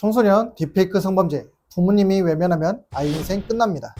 청소년 딥페이크 성범죄, 부모님이 외면하면 아이 인생 끝납니다.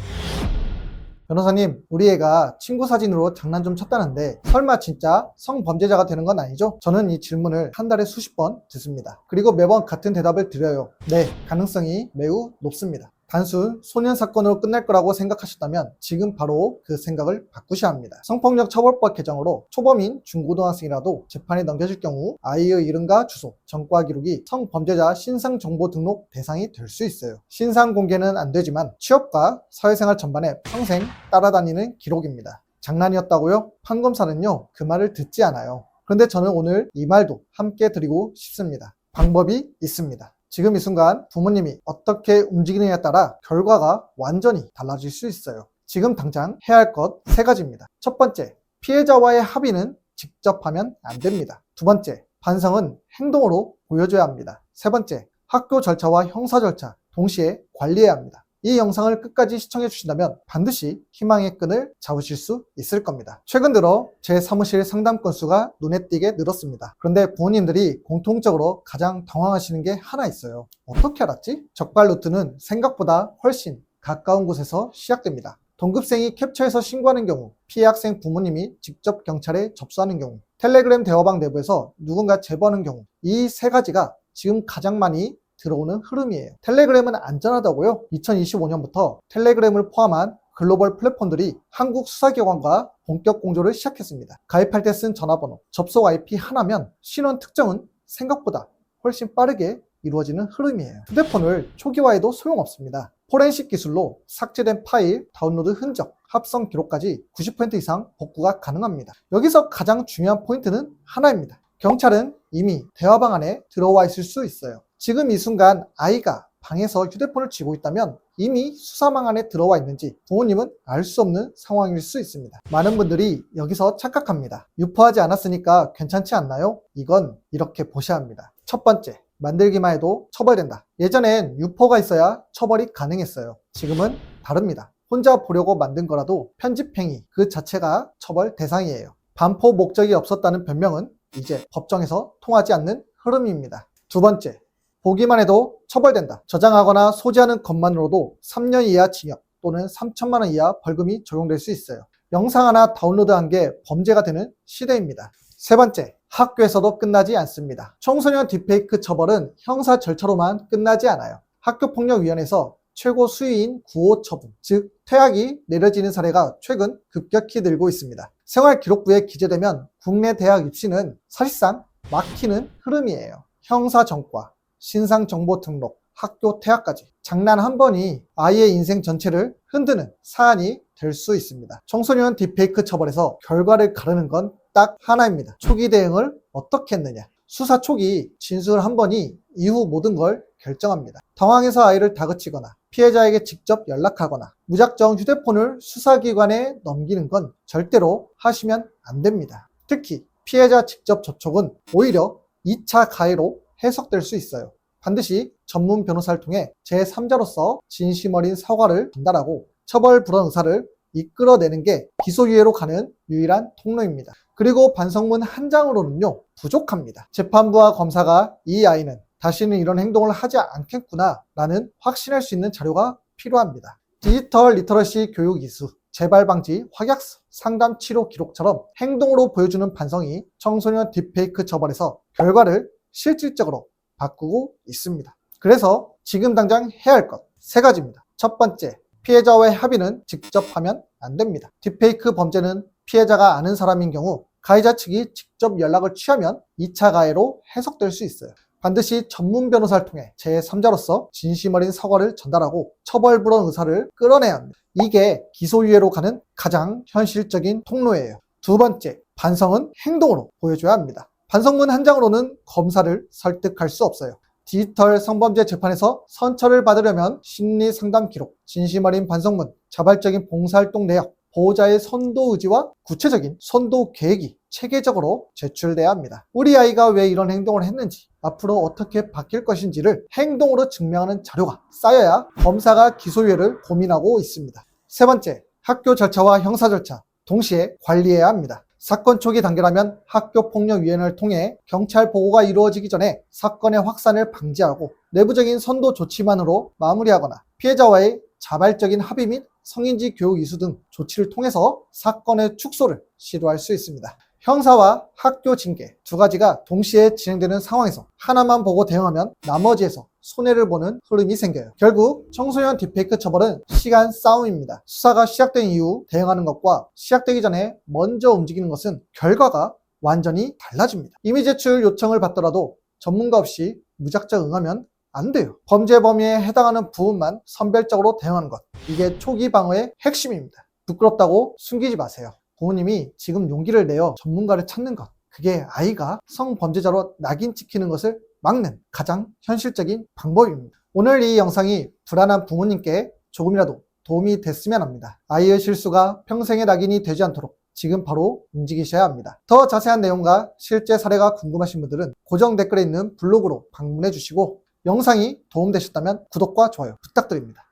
변호사님, 우리 애가 친구 사진으로 장난 좀 쳤다는데 설마 진짜 성범죄자가 되는 건 아니죠? 저는 이 질문을 한 달에 수십 번 듣습니다. 그리고 매번 같은 대답을 드려요. 네, 가능성이 매우 높습니다. 단순 소년 사건으로 끝날 거라고 생각하셨다면 지금 바로 그 생각을 바꾸셔야 합니다. 성폭력 처벌법 개정으로 초범인 중고등학생이라도 재판에 넘겨질 경우 아이의 이름과 주소, 전과 기록이 성범죄자 신상정보 등록 대상이 될 수 있어요. 신상 공개는 안 되지만 취업과 사회생활 전반에 평생 따라다니는 기록입니다. 장난이었다고요? 판검사는요, 그 말을 듣지 않아요. 그런데 저는 오늘 이 말도 함께 드리고 싶습니다. 방법이 있습니다. 지금 이 순간 부모님이 어떻게 움직이느냐에 따라 결과가 완전히 달라질 수 있어요. 지금 당장 해야 할 것 3가지입니다. 첫 번째, 피해자와의 합의는 직접 하면 안 됩니다. 두 번째, 반성은 행동으로 보여줘야 합니다. 세 번째, 학교 절차와 형사 절차 동시에 관리해야 합니다. 이 영상을 끝까지 시청해 주신다면 반드시 희망의 끈을 잡으실 수 있을 겁니다. 최근 들어 제 사무실 상담 건수가 눈에 띄게 늘었습니다. 그런데 부모님들이 공통적으로 가장 당황하시는 게 하나 있어요. 어떻게 알았지? 적발 루트는 생각보다 훨씬 가까운 곳에서 시작됩니다. 동급생이 캡처해서 신고하는 경우, 피해 학생 부모님이 직접 경찰에 접수하는 경우, 텔레그램 대화방 내부에서 누군가 제보하는 경우, 이 3가지가 지금 가장 많이 들어오는 흐름이에요. 텔레그램은 안전하다고요? 2025년부터 텔레그램을 포함한 글로벌 플랫폼들이 한국 수사기관과 본격 공조를 시작했습니다. 가입할 때 쓴 전화번호, 접속 IP 하나면 신원 특정은 생각보다 훨씬 빠르게 이루어지는 흐름이에요. 휴대폰을 초기화해도 소용없습니다. 포렌식 기술로 삭제된 파일, 다운로드 흔적, 합성 기록까지 90% 이상 복구가 가능합니다. 여기서 가장 중요한 포인트는 하나입니다. 경찰은 이미 대화방 안에 들어와 있을 수 있어요. 지금 이 순간 아이가 방에서 휴대폰을 쥐고 있다면 이미 수사망 안에 들어와 있는지 부모님은 알 수 없는 상황일 수 있습니다. 많은 분들이 여기서 착각합니다. 유포하지 않았으니까 괜찮지 않나요? 이건 이렇게 보셔야 합니다. 첫 번째, 만들기만 해도 처벌된다. 예전엔 유포가 있어야 처벌이 가능했어요. 지금은 다릅니다. 혼자 보려고 만든 거라도 편집행위 그 자체가 처벌 대상이에요. 반포 목적이 없었다는 변명은 이제 법정에서 통하지 않는 흐름입니다. 두 번째, 보기만 해도 처벌된다. 저장하거나 소지하는 것만으로도 3년 이하 징역 또는 3천만 원 이하 벌금이 적용될 수 있어요. 영상 하나 다운로드한 게 범죄가 되는 시대입니다. 세 번째, 학교에서도 끝나지 않습니다. 청소년 딥페이크 처벌은 형사 절차로만 끝나지 않아요. 학교폭력위원회에서 최고 수위인 구호 처분, 즉 퇴학이 내려지는 사례가 최근 급격히 늘고 있습니다. 생활기록부에 기재되면 국내 대학 입시는 사실상 막히는 흐름이에요. 형사 전과, 신상정보 등록, 학교 퇴학까지 장난 한 번이 아이의 인생 전체를 흔드는 사안이 될 수 있습니다. 청소년 딥페이크 처벌에서 결과를 가르는 건 딱 하나입니다. 초기 대응을 어떻게 했느냐. 수사 초기 진술 한 번이 이후 모든 걸 결정합니다. 당황해서 아이를 다그치거나 피해자에게 직접 연락하거나 무작정 휴대폰을 수사기관에 넘기는 건 절대로 하시면 안 됩니다. 특히 피해자 직접 접촉은 오히려 2차 가해로 해석될 수 있어요. 반드시 전문 변호사를 통해 제3자로서 진심 어린 사과를 전달하고 처벌 불허 의사를 이끌어내는 게 기소유예로 가는 유일한 통로입니다. 그리고 반성문 한 장으로는요, 부족합니다. 재판부와 검사가 이 아이는 다시는 이런 행동을 하지 않겠구나 라는 확신할 수 있는 자료가 필요합니다. 디지털 리터러시 교육 이수, 재발 방지 확약서, 상담 치료 기록처럼 행동으로 보여주는 반성이 청소년 딥페이크 처벌에서 결과를 실질적으로 바꾸고 있습니다. 그래서 지금 당장 해야 할 것 3가지입니다. 첫 번째, 피해자와의 합의는 직접 하면 안 됩니다. 딥페이크 범죄는 피해자가 아는 사람인 경우 가해자 측이 직접 연락을 취하면 2차 가해로 해석될 수 있어요. 반드시 전문 변호사를 통해 제3자로서 진심 어린 사과를 전달하고 처벌 불허 의사를 끌어내야 합니다. 이게 기소유예로 가는 가장 현실적인 통로예요. 두 번째, 반성은 행동으로 보여줘야 합니다. 반성문 한 장으로는 검사를 설득할 수 없어요. 디지털 성범죄 재판에서 선처를 받으려면 심리 상담 기록, 진심 어린 반성문, 자발적인 봉사활동 내역, 보호자의 선도 의지와 구체적인 선도 계획이 체계적으로 제출돼야 합니다. 우리 아이가 왜 이런 행동을 했는지, 앞으로 어떻게 바뀔 것인지를 행동으로 증명하는 자료가 쌓여야 검사가 기소유예를 고민하고 있습니다. 세 번째, 학교 절차와 형사 절차 동시에 관리해야 합니다. 사건 초기 단계라면 학교폭력위원회를 통해 경찰 보고가 이루어지기 전에 사건의 확산을 방지하고 내부적인 선도 조치만으로 마무리하거나 피해자와의 자발적인 합의 및 성인지 교육 이수 등 조치를 통해서 사건의 축소를 시도할 수 있습니다. 형사와 학교 징계 두 가지가 동시에 진행되는 상황에서 하나만 보고 대응하면 나머지에서 손해를 보는 흐름이 생겨요. 결국 청소년 딥페이크 처벌은 시간 싸움입니다. 수사가 시작된 이후 대응하는 것과 시작되기 전에 먼저 움직이는 것은 결과가 완전히 달라집니다. 이미 제출 요청을 받더라도 전문가 없이 무작정 응하면 안 돼요. 범죄 범위에 해당하는 부분만 선별적으로 대응하는 것. 이게 초기 방어의 핵심입니다. 부끄럽다고 숨기지 마세요. 부모님이 지금 용기를 내어 전문가를 찾는 것. 그게 아이가 성범죄자로 낙인 찍히는 것을 막는 가장 현실적인 방법입니다. 오늘 이 영상이 불안한 부모님께 조금이라도 도움이 됐으면 합니다. 아이의 실수가 평생의 낙인이 되지 않도록 지금 바로 움직이셔야 합니다. 더 자세한 내용과 실제 사례가 궁금하신 분들은 고정 댓글에 있는 블로그로 방문해 주시고 영상이 도움되셨다면 구독과 좋아요 부탁드립니다.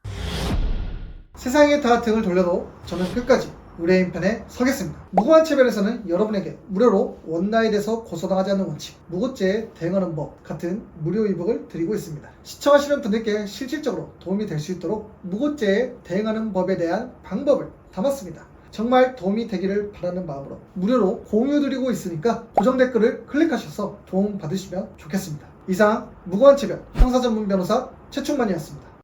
세상에 다 등을 돌려도 저는 끝까지 의뢰인 편에 서겠습니다. 무고한 체별에서는 여러분에게 무료로 원나잇에 대해서 고소당하지 않는 원칙, 무고죄에 대응하는 법 같은 무료 이북을 드리고 있습니다. 시청하시는 분들께 실질적으로 도움이 될 수 있도록 무고죄에 대응하는 법에 대한 방법을 담았습니다. 정말 도움이 되기를 바라는 마음으로 무료로 공유드리고 있으니까 고정 댓글을 클릭하셔서 도움 받으시면 좋겠습니다. 이상 무고한 체별 형사전문 변호사 최충만이었습니다.